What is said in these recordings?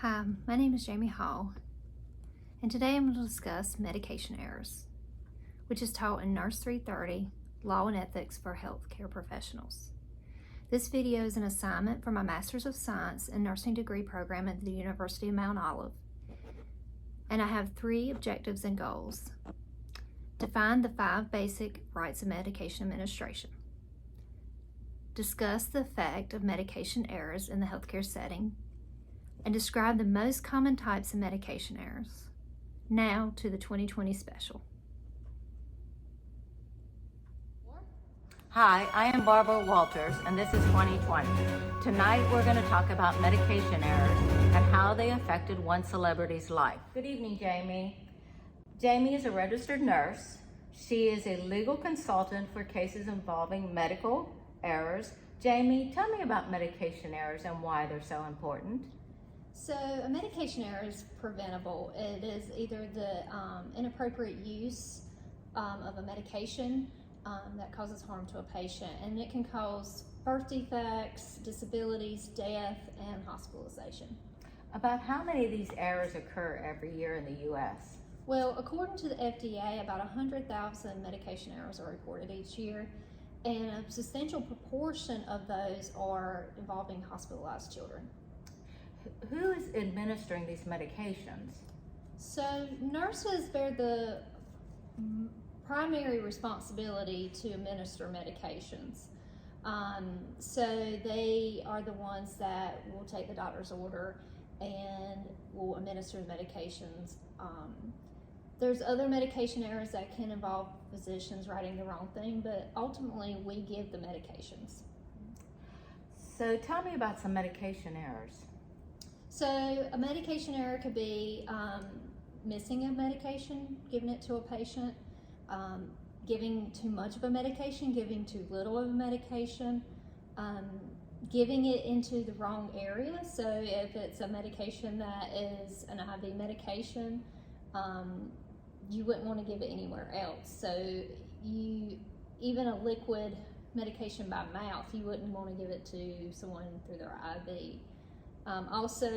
Hi, my name is Jamie Hall, and today I'm going to discuss medication errors, which is taught in Nurse 330, Law and Ethics for Healthcare Professionals. This video is an assignment for my Master's of Science in Nursing degree program at the University of Mount Olive, and I have 3 objectives and goals. Define the 5 basic rights of medication administration. Discuss the effect of medication errors in the healthcare setting, and describe the most common types of medication errors. Now to the 2020 special. Hi, I am Barbara Walters, and this is 2020. Tonight we're going to talk about medication errors and how they affected one celebrity's life. Good evening, Jamie. Jamie is a registered nurse. She is a legal consultant for cases involving medical errors. Jamie, tell me about medication errors and why they're so important. So a medication error is preventable. It is either the inappropriate use of a medication that causes harm to a patient, and it can cause birth defects, disabilities, death, and hospitalization. About how many of these errors occur every year in the U.S.? Well, according to the FDA, about 100,000 medication errors are reported each year, and a substantial proportion of those are involving hospitalized children. Who is administering these medications? So nurses bear the primary responsibility to administer medications. So they are the ones that will take the doctor's order and will administer the medications. There's other medication errors that can involve physicians writing the wrong thing, but ultimately we give the medications. So tell me about some medication errors. So a medication error could be missing a medication, giving it to a patient, giving too much of a medication, giving too little of a medication, giving it into the wrong area. So if it's a medication that is an IV medication, you wouldn't want to give it anywhere else. So even a liquid medication by mouth, you wouldn't want to give it to someone through their IV. Also,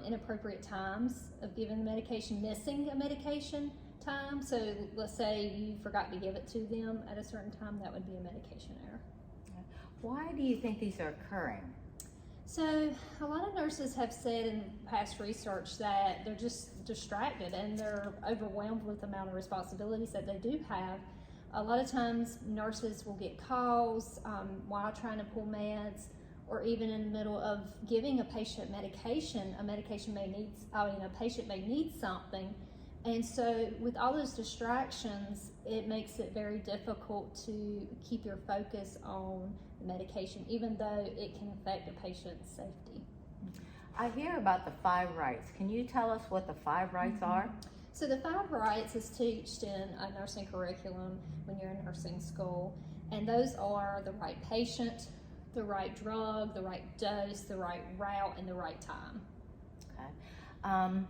inappropriate times of giving the medication, missing a medication time. So let's say you forgot to give it to them at a certain time, that would be a medication error. Why do you think these are occurring? So a lot of nurses have said in past research that they're just distracted and they're overwhelmed with the amount of responsibilities that they do have. A lot of times nurses will get calls while trying to pull meds, or even in the middle of giving a patient medication. A patient may need something. And so with all those distractions, it makes it very difficult to keep your focus on the medication, even though it can affect a patient's safety. I hear about the 5 rights. Can you tell us what the 5 rights are? So the 5 rights is taught in a nursing curriculum when you're in nursing school. And those are the right patient, the right drug, the right dose, the right route, and the right time. Okay.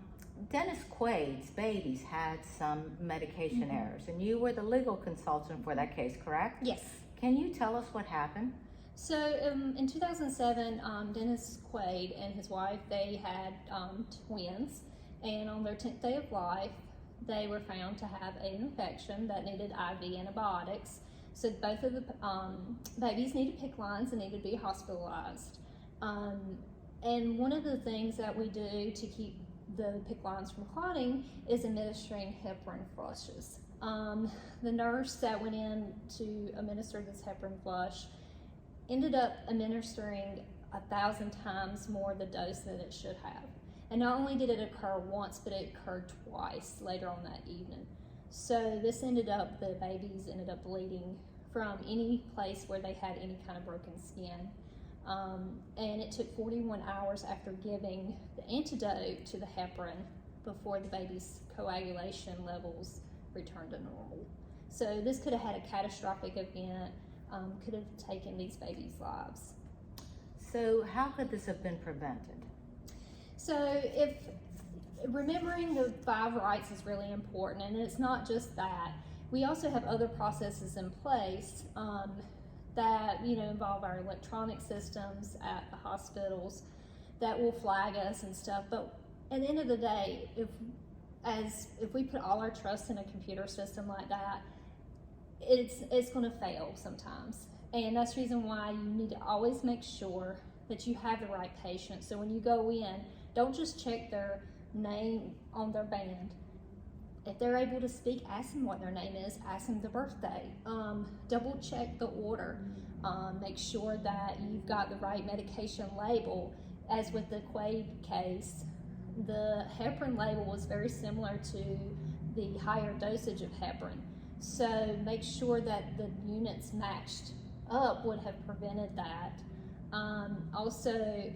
Dennis Quaid's babies had some medication errors, and you were the legal consultant for that case, correct? Yes. Can you tell us what happened? So in 2007, Dennis Quaid and his wife, they had twins, and on their 10th day of life, they were found to have an infection that needed IV antibiotics. So both of the babies needed PICC lines and needed to be hospitalized. And one of the things that we do to keep the PICC lines from clotting is administering heparin flushes. The nurse that went in to administer this heparin flush ended up administering 1,000 times more the dose than it should have. And not only did it occur once, but it occurred twice later on that evening. So this the babies ended up bleeding from any place where they had any kind of broken skin. And it took 41 hours after giving the antidote to the heparin before the baby's coagulation levels returned to normal. So this could have had a catastrophic event, could have taken these babies' lives. So how could this have been prevented? So if remembering the 5 rights is really important, and it's not just that. We also have other processes in place that involve our electronic systems at the hospitals that will flag us and stuff. But at the end of the day, if we put all our trust in a computer system like that, it's going to fail sometimes. And that's the reason why you need to always make sure that you have the right patient. So when you go in, don't just check their name on their band. If they're able to speak, ask them what their name is, ask them the birthday. Double check the order. Make sure that you've got the right medication label. As with the Quaid case, the heparin label was very similar to the higher dosage of heparin. So make sure that the units matched up would have prevented that. Also,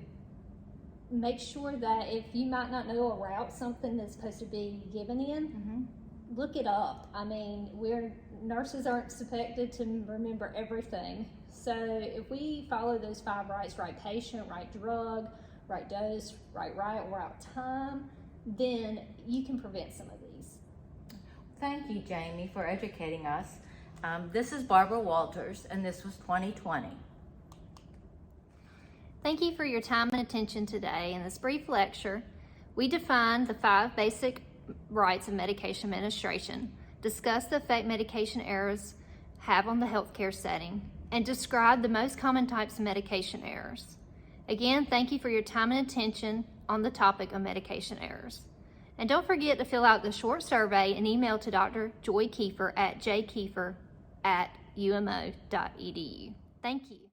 make sure that if you might not know a route something is supposed to be given in, look it up. I mean, nurses aren't expected to remember everything. So if we follow those 5 rights, right patient, right drug, right dose, right time, then you can prevent some of these. Thank you, Jamie, for educating us. This is Barbara Walters, and this was 2020. Thank you for your time and attention today. In this brief lecture, we defined the 5 basic rights of medication administration, discussed the effect medication errors have on the healthcare setting, and described the most common types of medication errors. Again, thank you for your time and attention on the topic of medication errors. And don't forget to fill out the short survey and email to Dr. Joy Kiefer at jkiefer@umo.edu. Thank you.